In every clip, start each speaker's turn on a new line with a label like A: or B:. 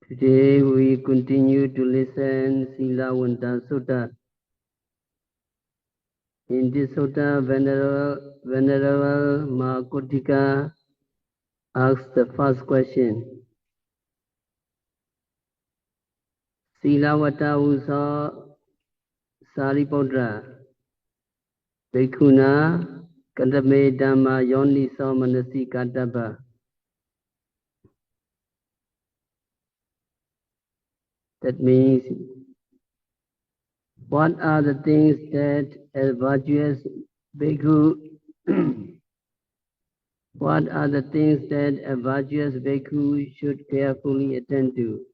A: Today we continue to listen Silavanta Sutta. In this Sutta, Venerable Makotika asks the first question. Silavata usa Saripodra Bhikkhuna Katame Dhamma Yoni Manasi Katapa. That means, what are the things that a virtuous bhikkhu what are the things that a virtuous bhikkhu should carefully attend to?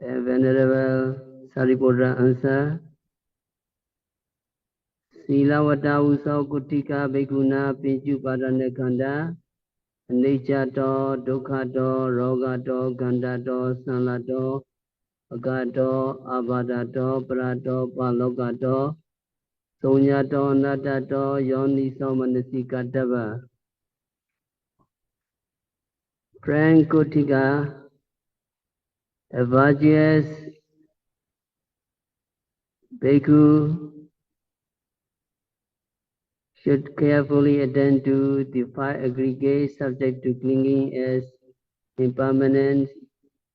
A: A Venerable Saripodra answer, Silavata Usau Kutika Bhikkhuna Pinchu Padanekanda Aniccato Dukkhato Rogato Gandato Sanlato Agato Abadato Prato Palogato Sonyato Natato Yoniso Manasikatava. Frank Kutika, a virtuous bhikkhu should carefully attend to the 5 aggregates subject to clinging as impermanence,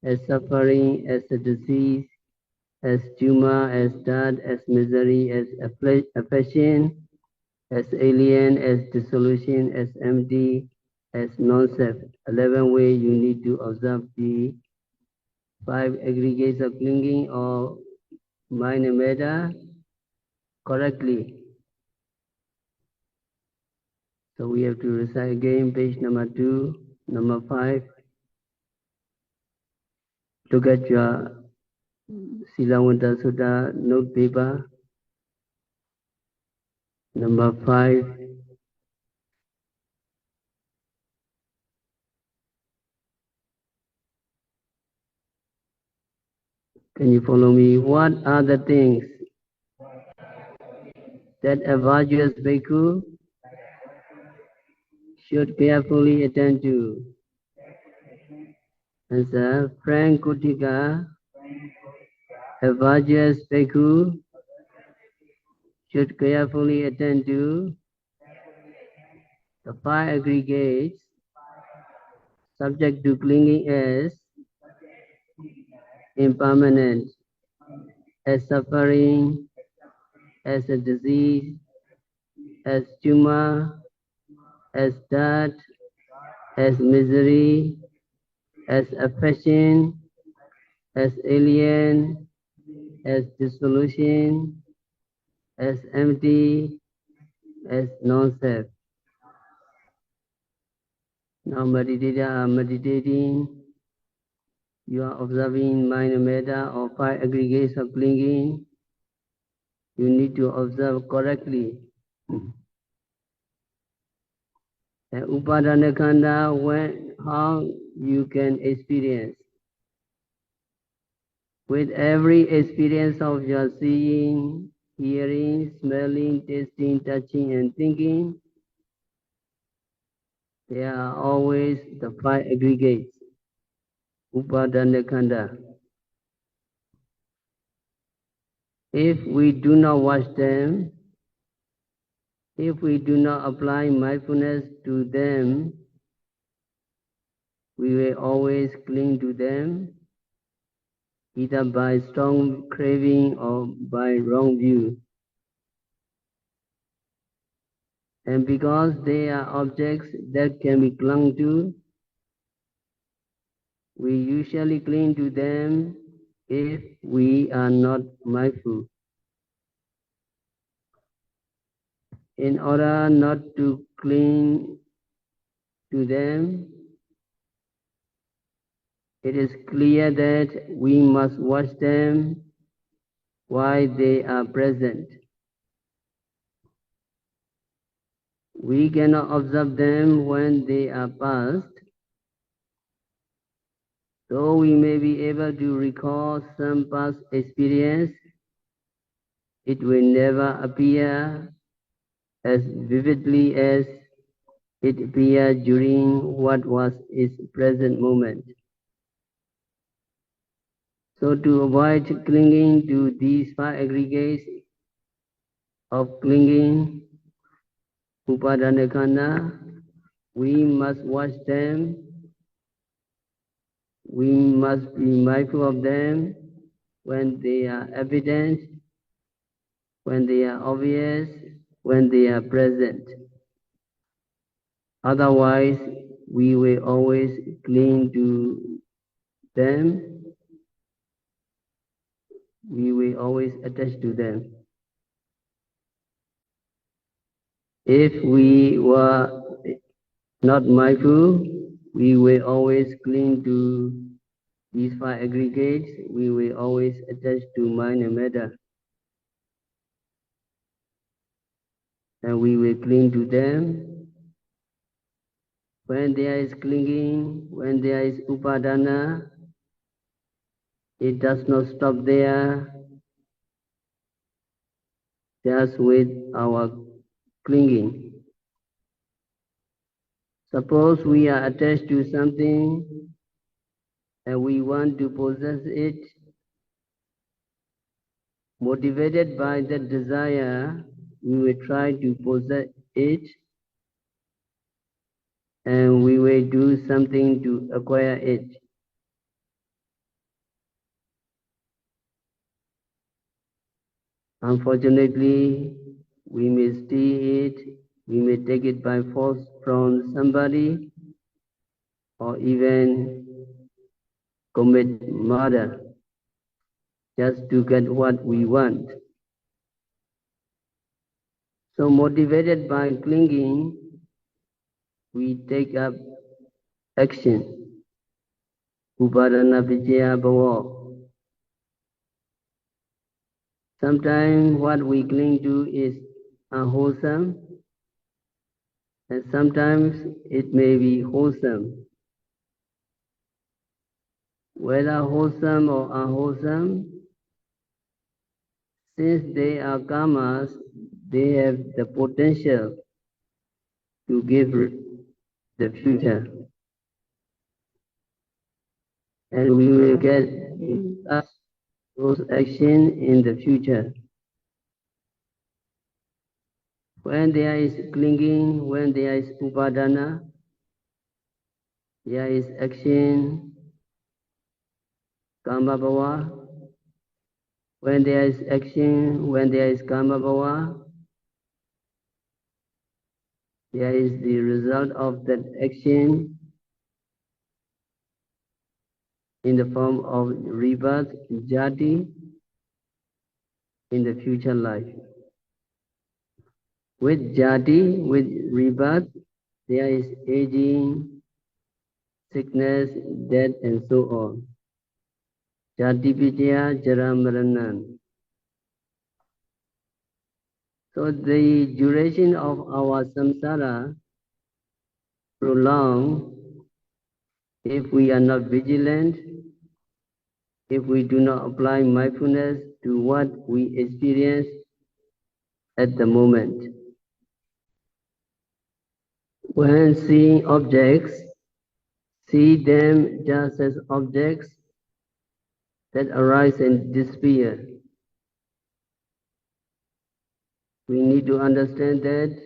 A: as suffering, as a disease, as tumor, as death, as misery, as affection, as alien, as dissolution, as empty, as non-self. 11 ways you need to observe the 5 aggregates of clinging or mind and matter correctly. So we have to recite again page number 2, number 5. Look at your Silavanta Sutta note paper. Number 5. Can you follow me? What are the things that a virtuous bhikkhu should carefully attend to? Answer, Frank Kutika, a virtuous bhikkhu should carefully attend to the 5 aggregates subject to clinging as impermanent, as suffering, as a disease, as tumor, as death, as misery, as affection, as alien, as dissolution, as empty, as non-self. Now meditating, you are observing mind and matter or 5 aggregates of clinging. You need to observe correctly. And Upadana Khanda, how you can experience. With every experience of your seeing, hearing, smelling, tasting, touching, and thinking, there are always the 5 aggregates. Upadana Khanda. If we do not watch them, if we do not apply mindfulness to them, we will always cling to them, either by strong craving or by wrong view. And because they are objects that can be clung to, we usually cling to them if we are not mindful. In order not to cling to them, it is clear that we must watch them while they are present. We cannot observe them when they are past. Though we may be able to recall some past experience, it will never appear as vividly as it appeared during what was its present moment. So to avoid clinging to these five aggregates of clinging, upadana, we must watch them, we must be mindful of them when they are evident, when they are obvious, when they are present. Otherwise, we will always cling to them, we will always attach to them. If we were not mindful, we will always cling to these five aggregates, we will always attach to mind and matter. And we will cling to them. When there is clinging, when there is upadana, it does not stop there, just with our clinging. Suppose we are attached to something and we want to possess it, motivated by that desire, we will try to possess it and we will do something to acquire it. Unfortunately, we may steal it, we may take it by force from somebody, or even commit murder just to get what we want. So motivated by clinging, we take up action. Upadana vijaya bhava. Sometimes what we cling to is unwholesome, and sometimes it may be wholesome. Whether wholesome or unwholesome, since they are karmas, they have the potential to give the future. And we will get those actions in the future. When there is clinging, when there is upadana, there is action, karma bhava. When there is action, when there is karma bhava, there is the result of that action in the form of rebirth, jati, in the future life. With jati, with rebirth, there is aging, sickness, death, and so on. Jati vijaya jara maranan. So the duration of our samsara prolonged if we are not vigilant, if we do not apply mindfulness to what we experience at the moment. When seeing objects, see them just as objects that arise and disappear. We need to understand that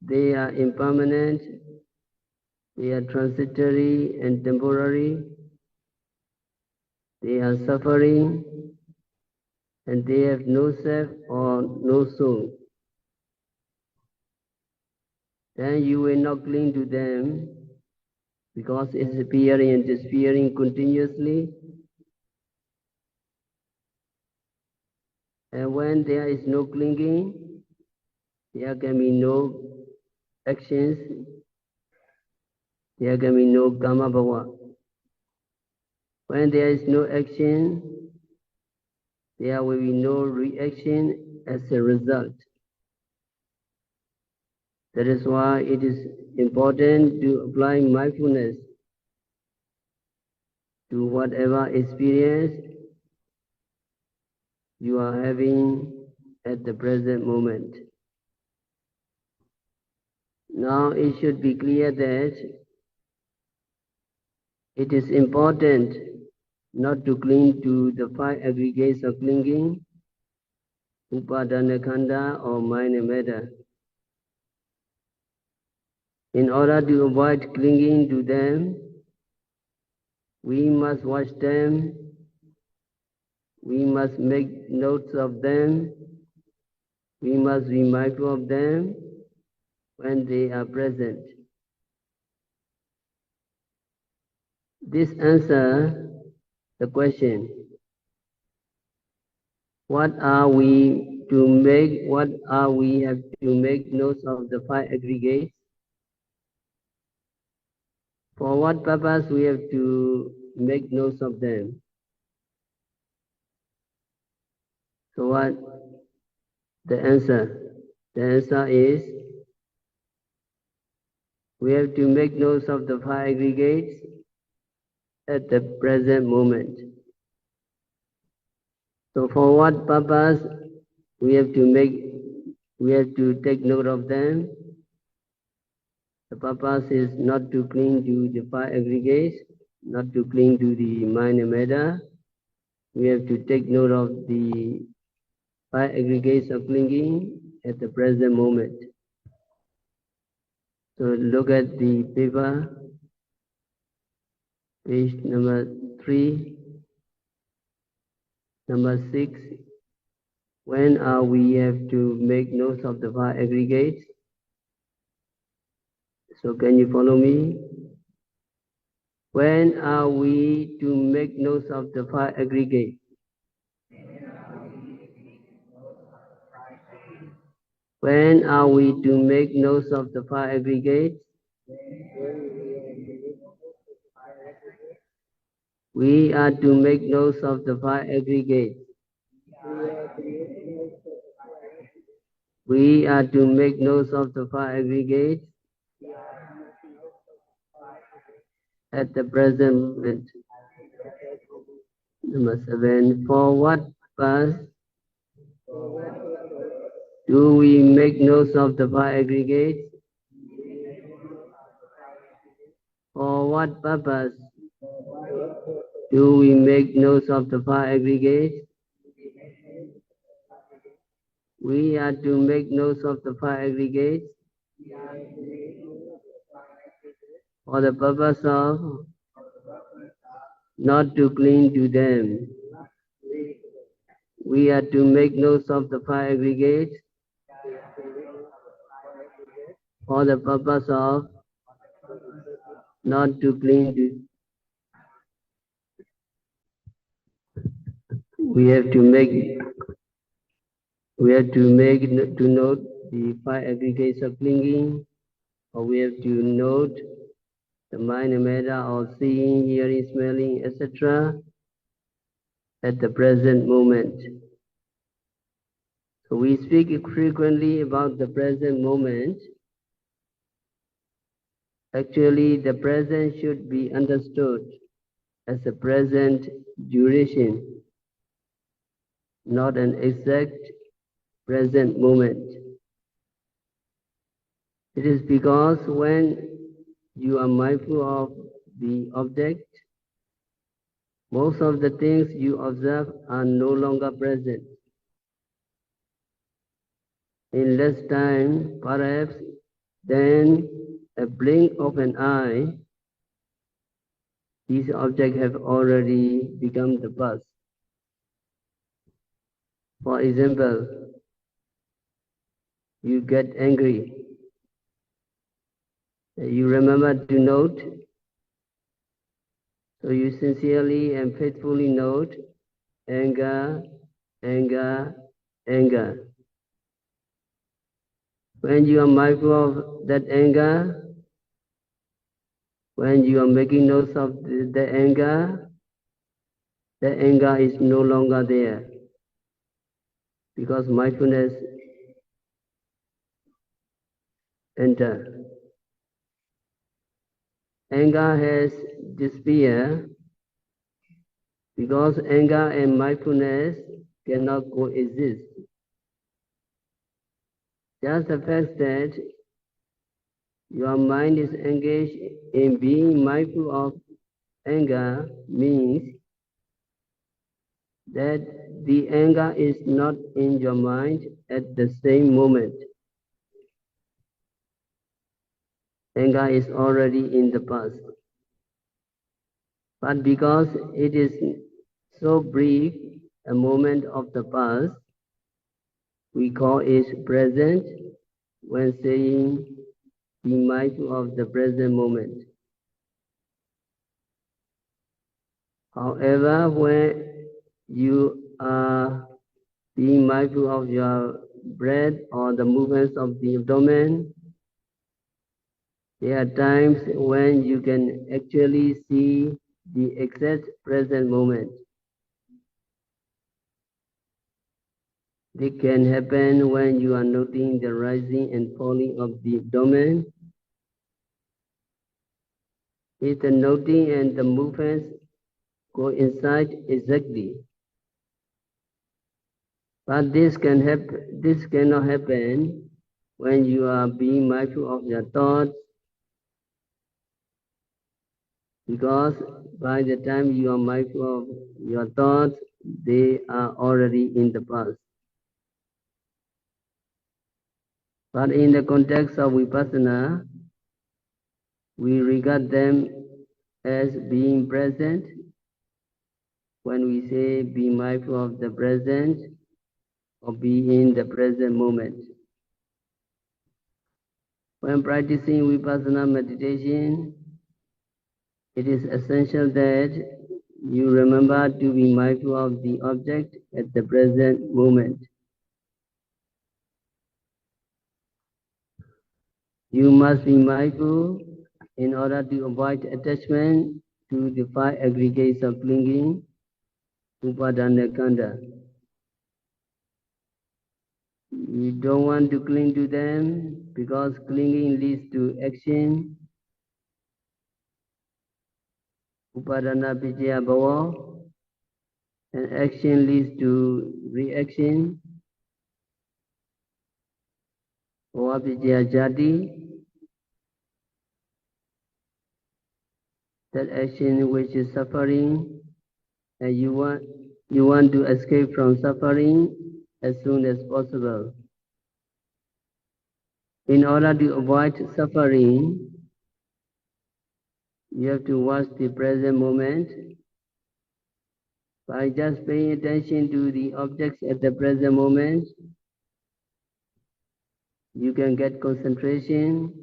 A: they are impermanent, they are transitory and temporary, they are suffering, and they have no self or no soul. Then you will not cling to them because it's appearing and disappearing continuously. And when there is no clinging, there can be no actions, there can be no karma bhava. When there is no action, there will be no reaction as a result. That is why it is important to apply mindfulness to whatever experience you are having at the present moment. Now it should be clear that it is important not to cling to the five aggregates of clinging, upadana khanda or mind and matter. In order to avoid clinging to them, we must watch them, we must make notes of them, we must be mindful of them when they are present. This answers the question, what are we have to make notes of the five aggregates? For what purpose we have to make notes of them? So what the answer? The answer is we have to make notes of the five aggregates at the present moment. So for what purpose we have to take note of them? The purpose is not to cling to the five aggregates, not to cling to the mind and matter. We have to take note of the five aggregates of clinging at the present moment. So look at the paper, page number 3, number 6. When are we have to make notes of the five aggregates? So can you follow me? When are we to make notes of the five aggregates? When are we to make notes of the five aggregates? We are to make notes of the five aggregates. We are to make notes of the five aggregates at the present moment. Number 7. For what purpose do we make notes of the five aggregates? For what purpose do we make notes of the five aggregates? We are to make notes of the five aggregates for the purpose of not to cling to them. We are to make notes of the five aggregates for the purpose of not to cling to. We have to note the five aggregates of clinging, or we have to note the mind and matter of seeing, hearing, smelling, etc. at the present moment. So we speak frequently about the present moment. Actually, the present should be understood as a present duration, not an exact present moment. It is because when you are mindful of the object, most of the things you observe are no longer present. In less time, perhaps, than a blink of an eye, these objects have already become the past. For example, you get angry. You remember to note, so you sincerely and faithfully note anger, anger, anger. When you are mindful of that anger, when you are making notes of the anger is no longer there because mindfulness enter. Anger has disappeared because anger and mindfulness cannot coexist. Just the fact that Your mind is engaged in being mindful of anger means that the anger is not in your mind at the same moment. Anger is already in the past. But because it is so brief a moment of the past, we call it present when saying be mindful of the present moment. However, when you are being mindful of your breath or the movements of the abdomen, there are times when you can actually see the exact present moment. It can happen when you are noting the rising and falling of the abdomen. If the noting and the movements coincide exactly, but this cannot happen when you are being mindful of your thoughts, because by the time you are mindful of your thoughts, they are already in the past. But in the context of vipassana, we regard them as being present when we say be mindful of the present or be in the present moment. When practicing vipassana meditation, it is essential that you remember to be mindful of the object at the present moment. You must be mindful in order to avoid attachment to the five aggregates of clinging, upadana khandha. You don't want to cling to them because clinging leads to action, upadana picaya bhava, and action leads to reaction, bhava picaya jati, that action which is suffering, and you want to escape from suffering as soon as possible. In order to avoid suffering, you have to watch the present moment by just paying attention to the objects at the present moment. You can get concentration,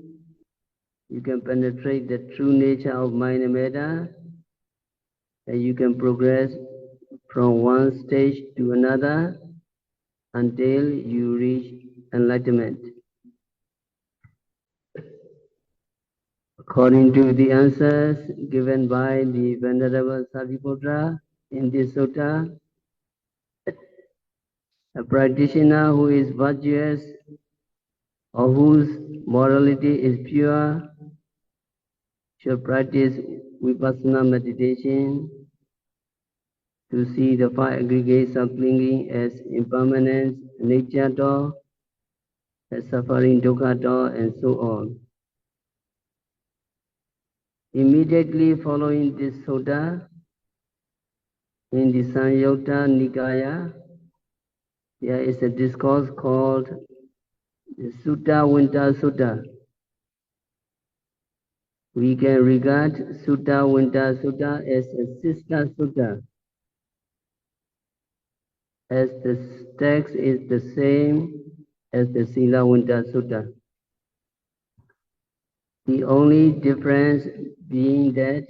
A: you can penetrate the true nature of mind and matter, and you can progress from one stage to another until you reach enlightenment. According to the answers given by the Venerable Sariputra in this sutta, a practitioner who is virtuous or whose morality is pure should practice vipassana meditation to see the five aggregates of clinging as impermanence, anicca, as suffering, dukkha, and so on. Immediately following this sutta, in the Samyutta Nikaya, there is a discourse called the Sutta. We can regard Sutta as a sister sutta, as the text is the same as the Silavanta. The only difference being that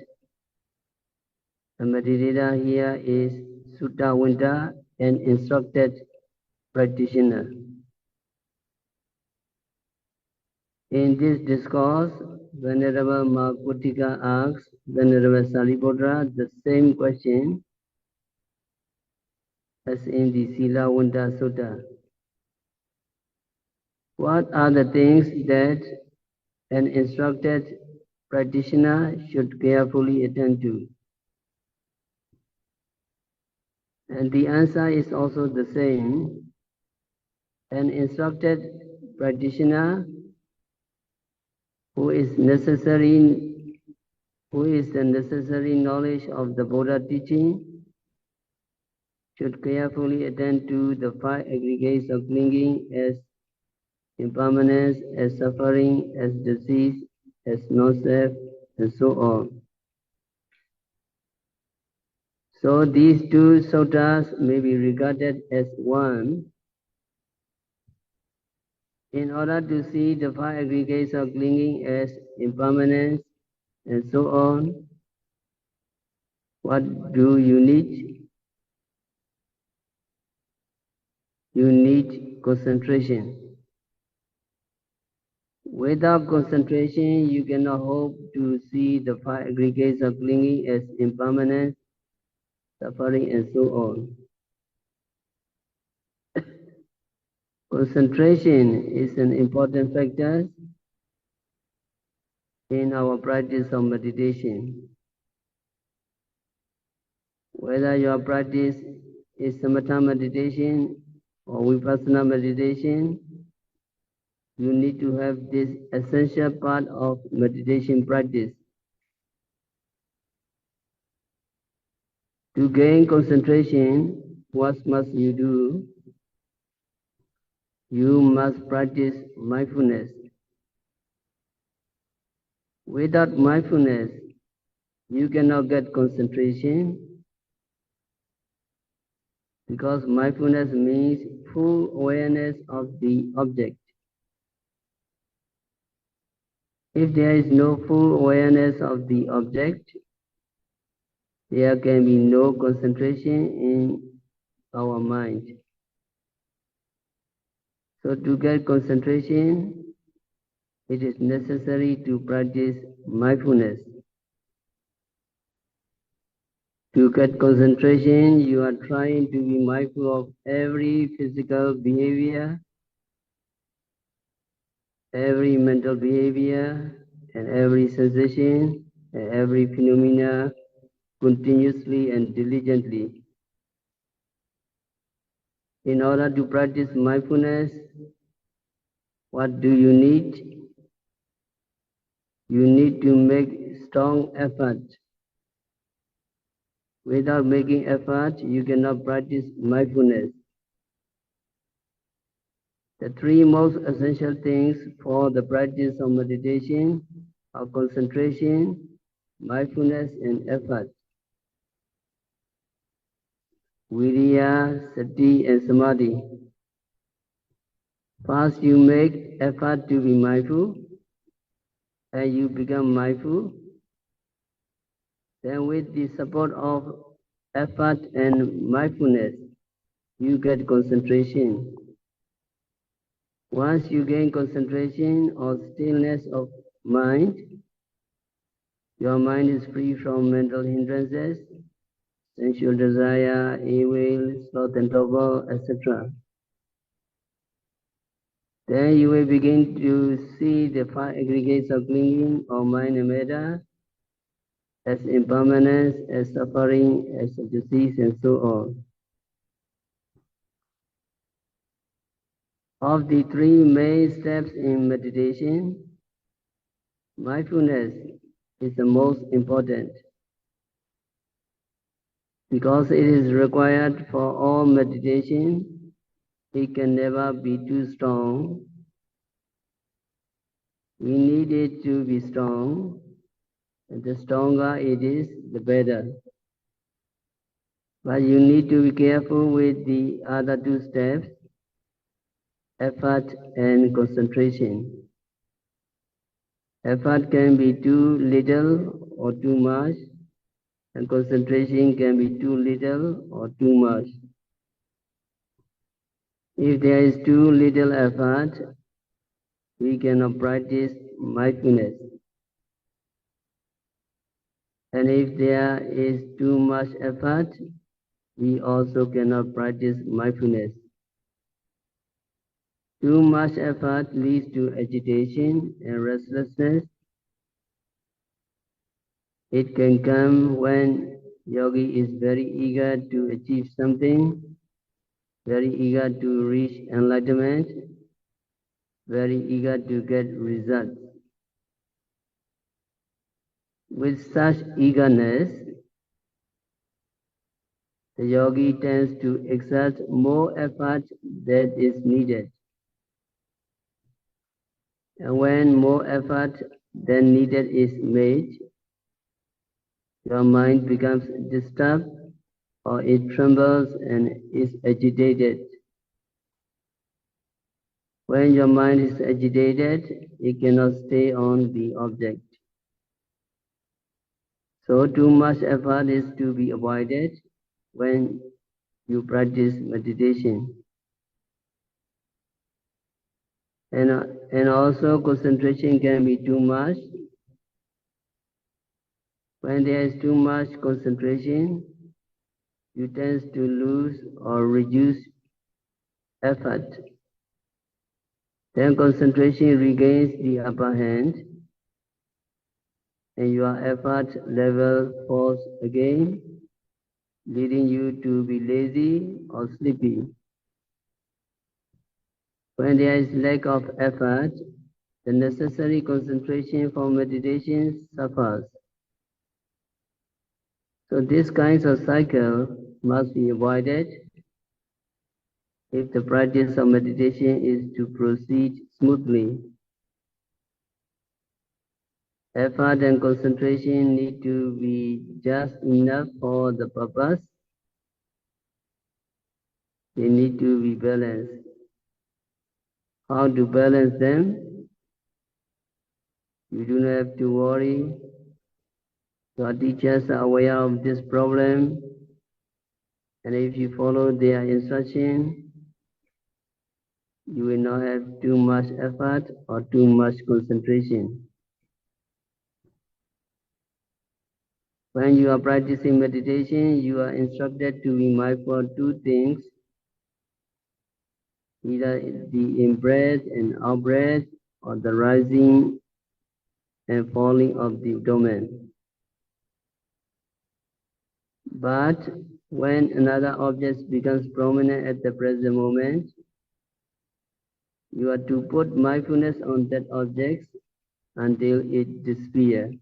A: the meditator here is Sutta an instructed practitioner. In this discourse, Venerable Makutika asks Venerable Sariputra the same question as in the Silavanta Sutta. What are the things that an instructed practitioner should carefully attend to? And the answer is also the same. An instructed practitioner who is the necessary knowledge of the Buddha teaching, should carefully attend to the five aggregates of clinging as impermanence, as suffering, as disease, as non-self, and so on. So these two suttas may be regarded as one. In order to see the five aggregates of clinging as impermanence and so on, what do you need? You need concentration. Without concentration, you cannot hope to see the five aggregates of clinging as impermanence, suffering, and so on. Concentration is an important factor in our practice of meditation. Whether your practice is samatha meditation or vipassana meditation, you need to have this essential part of meditation practice. To gain concentration, what must you do? You must practice mindfulness. Without mindfulness, you cannot get concentration, because mindfulness means full awareness of the object. If there is no full awareness of the object, there can be no concentration in our mind. So to get concentration, it is necessary to practice mindfulness. To get concentration, you are trying to be mindful of every physical behavior, every mental behavior, and every sensation, and every phenomena continuously and diligently. In order to practice mindfulness, what do you need? You need to make strong effort. Without making effort, you cannot practice mindfulness. The three most essential things for the practice of meditation are concentration, mindfulness, and effort. Viriya, sati, and samadhi. First, you make effort to be mindful, and you become mindful. Then, with the support of effort and mindfulness, you get concentration. Once you gain concentration or stillness of mind, your mind is free from mental hindrances, sensual desire, evil, sloth and trouble, etc. Then you will begin to see the five aggregates of clinging or mind and matter as impermanence, as suffering, as a disease, and so on. Of the three main steps in meditation, mindfulness is the most important, because it is required for all meditation. It can never be too strong. We need it to be strong, and the stronger it is, the better. But you need to be careful with the other two steps, effort and concentration. Effort can be too little or too much, and concentration can be too little or too much. If there is too little effort, we cannot practice mindfulness. And if there is too much effort, we also cannot practice mindfulness. Too much effort leads to agitation and restlessness. It can come when yogi is very eager to achieve something, very eager to reach enlightenment, very eager to get results. With such eagerness, the yogi tends to exert more effort than is needed. And when more effort than needed is made, your mind becomes disturbed or it trembles and is agitated. When your mind is agitated, it cannot stay on the object. So too much effort is to be avoided when you practice meditation. And also concentration can be too much. When there is too much concentration, you tend to lose or reduce effort. Then concentration regains the upper hand and your effort level falls again, leading you to be lazy or sleepy. When there is lack of effort, the necessary concentration for meditation suffers. So this kind of cycle must be avoided if the practice of meditation is to proceed smoothly. Effort and concentration need to be just enough for the purpose. They need to be balanced. How to balance them? You do not have to worry. Your teachers are aware of this problem, and if you follow their instruction, you will not have too much effort or too much concentration. When you are practicing meditation, you are instructed to be mindful of two things, either the in-breath and out-breath, or the rising and falling of the abdomen. But when another object becomes prominent at the present moment, you are to put mindfulness on that object until it disappears.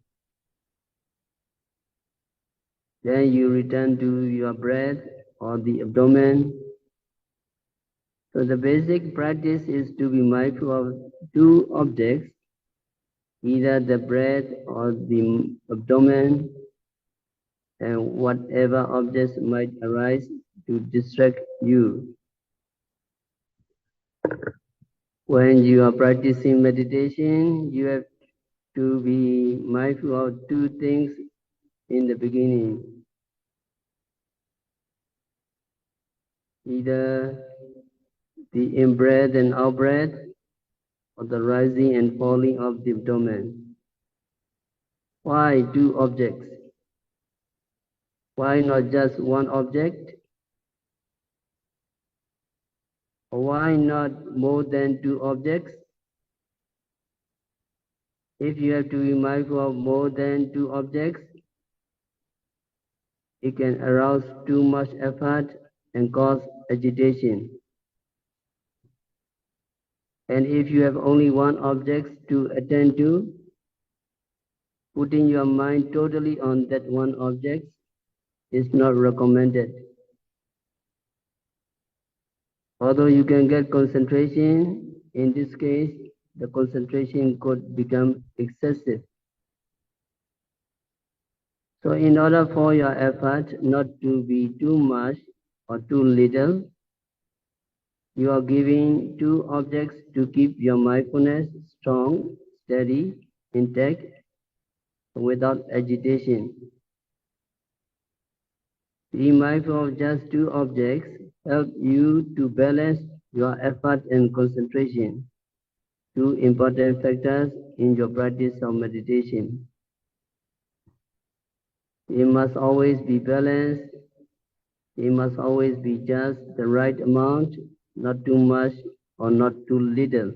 A: Then you return to your breath or the abdomen. So the basic practice is to be mindful of two objects, either the breath or the abdomen, and whatever objects might arise to distract you. When you are practicing meditation, you have to be mindful of two things in the beginning. Either the in-breath and out-breath, or the rising and falling of the abdomen. Why two objects? Why not just one object? Or why not more than two objects? If you have to be mindful of more than two objects, it can arouse too much effort and cause agitation. And if you have only one object to attend to, putting your mind totally on that one object is not recommended. Although you can get concentration, in this case, the concentration could become excessive. So in order for your effort not to be too much or too little, you are giving two objects to keep your mindfulness strong, steady, intact, without agitation. Being mindful of just two objects help you to balance your effort and concentration, two important factors in your practice of meditation. It must always be balanced. It must always be just the right amount, not too much or not too little.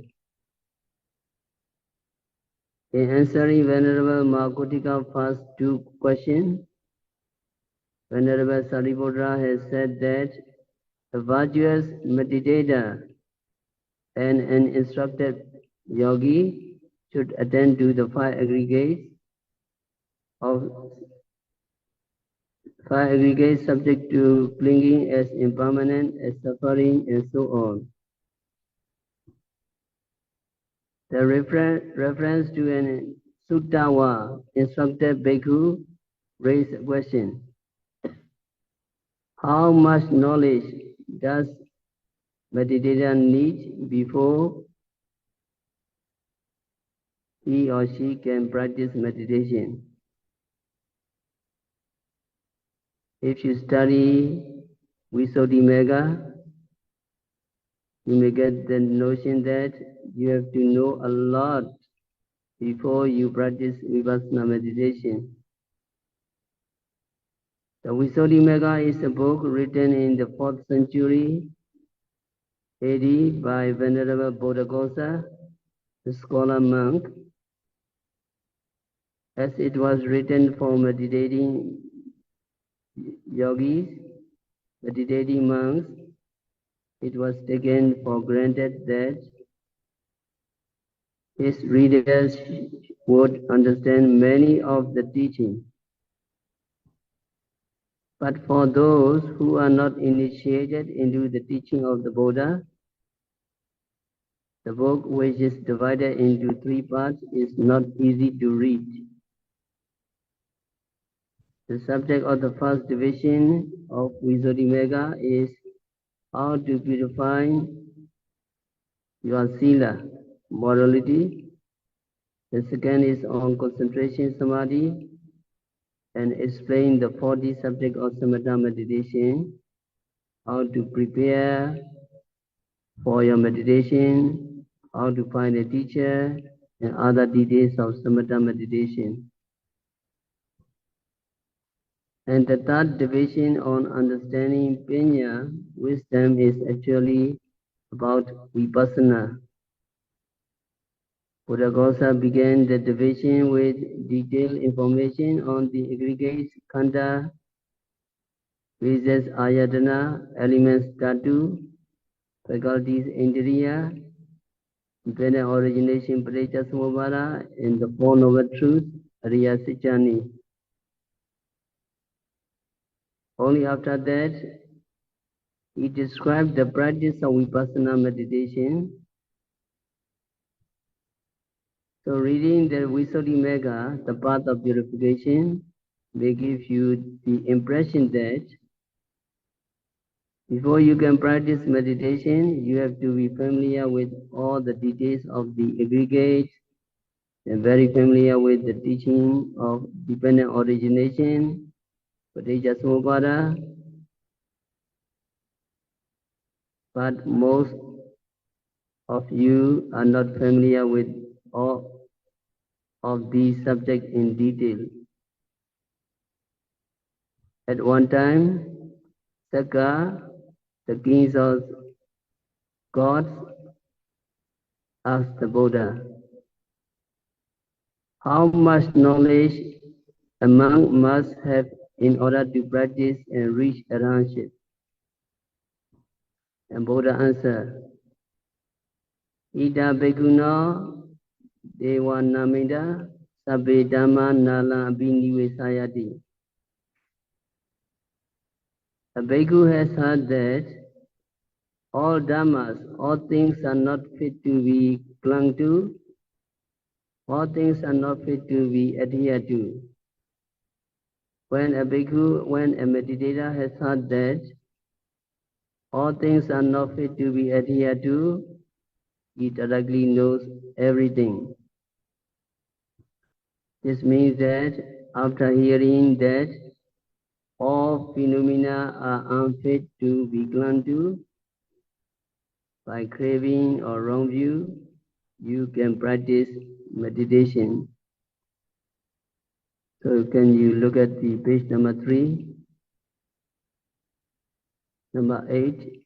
A: In answering Venerable Mahakotika's first two questions, Venerable Sariputta has said that a virtuous meditator and an instructed yogi should attend to the five aggregates of five aggregates subject to clinging as impermanent, as suffering, and so on. The reference to an Sutta instructed Bhikkhu raised a question. How much knowledge does meditator need before he or she can practice meditation? If you study Visuddhimagga, you may get the notion that you have to know a lot before you practice Vipassana meditation. The Visuddhimagga is a book written in the 4th century AD by Venerable Bodhisattva, the scholar monk, as it was written for meditating yogis, meditating monks. It was taken for granted that his readers would understand many of the teaching. But for those who are not initiated into the teaching of the Buddha, the book, which is divided into 3 parts, is not easy to read. The subject of the first division of Visuddhimagga is how to purify your sila, morality. The second is on concentration samadhi, and explain the 40 subject of samatha meditation, how to prepare for your meditation, how to find a teacher, and other details of samatha meditation. And the third division on understanding Panya, wisdom, is actually about Vipassana. Buddha began the division with detailed information on the aggregates, Khanda, visas, Ayatana, elements, Dhatu, faculties, Indriya, dependent origination, Paticca Samuppada, and the Four Noble Truths, Ariya Sachani. Only after that, he described the practice of Vipassana meditation. So reading the Visuddhimagga, the path of purification, may give you the impression that before you can practice meditation, you have to be familiar with all the details of the aggregates and very familiar with the teaching of dependent origination, Paticca Samuppada. But most of you are not familiar with all of these subjects in detail. At one time, Sakka, the kings of gods, asked the Buddha, how much knowledge a monk must have in order to practice and reach arahantship? And Buddha answered, Ida bhikkhuna deva namida sabbe dhamma nala abhinivesayati. A bhikkhu has heard that all dhammas, all things are not fit to be clung to, all things are not fit to be adhered to. When a bhikkhu, when a meditator has heard that all things are not fit to be adhered to, he directly knows everything. This means that after hearing that all phenomena are unfit to be clung to by craving or wrong view, you can practice meditation. So can you look at the page number 3, number 8.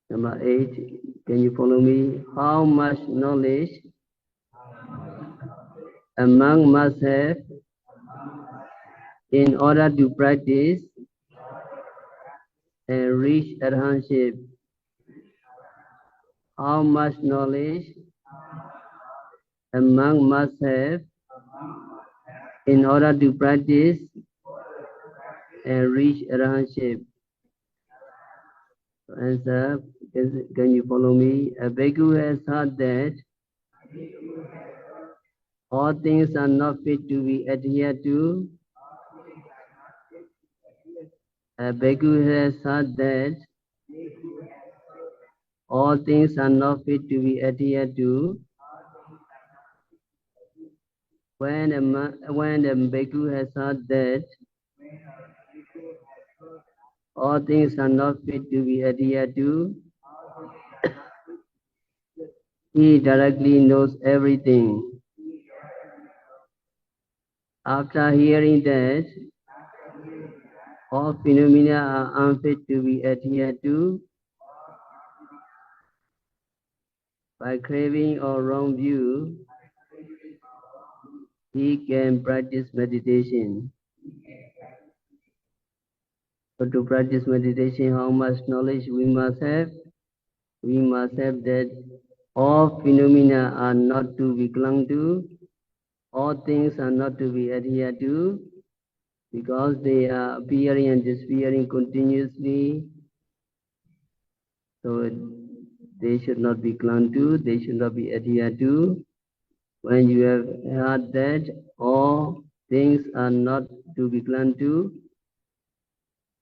A: Number 8, can you follow me? How much knowledge a monk must have in order to practice and reach arahantship? How much knowledge a monk must have in order to practice and reach arahantship. Answer, can you follow me? A bhikkhu has heard that all things are not fit to be adhered to. A bhikkhu has heard that all things are not fit to be adhered to. When a bhikkhu has heard that all things are not fit to be adhered to, he directly knows everything. After hearing that all phenomena are unfit to be adhered to, by craving or wrong view, he can practice meditation. So to practice meditation, how much knowledge we must have? We must have that all phenomena are not to be clung to, all things are not to be adhered to, because they are appearing and disappearing continuously. So they should not be clung to, they should not be adhered to. When you have heard that all things are not to be clung to,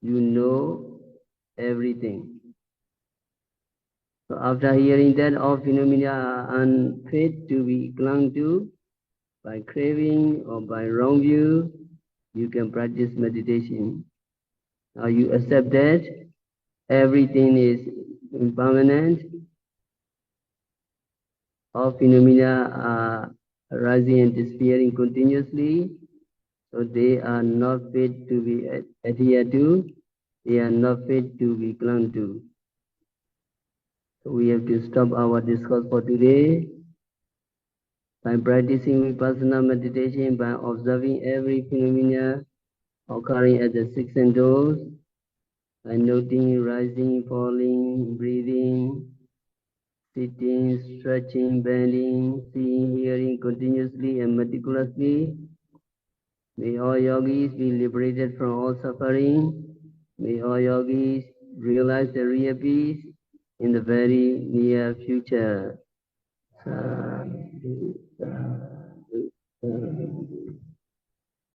A: you know everything. So after hearing that all phenomena are unfit to be clung to, by craving or by wrong view, you can practice meditation. Now you accept that everything is impermanent, all phenomena are arising and disappearing continuously, so they are not fit to be adhered to, they are not fit to be clung to. So we have to stop our discourse for today. By practicing vipassana meditation, by observing every phenomena occurring at the six senses, by noting rising, falling, breathing, sitting, stretching, bending, seeing, hearing continuously and meticulously, may all yogis be liberated from all suffering. May all yogis realize the real peace in the very near future. Sadhu, sadhu.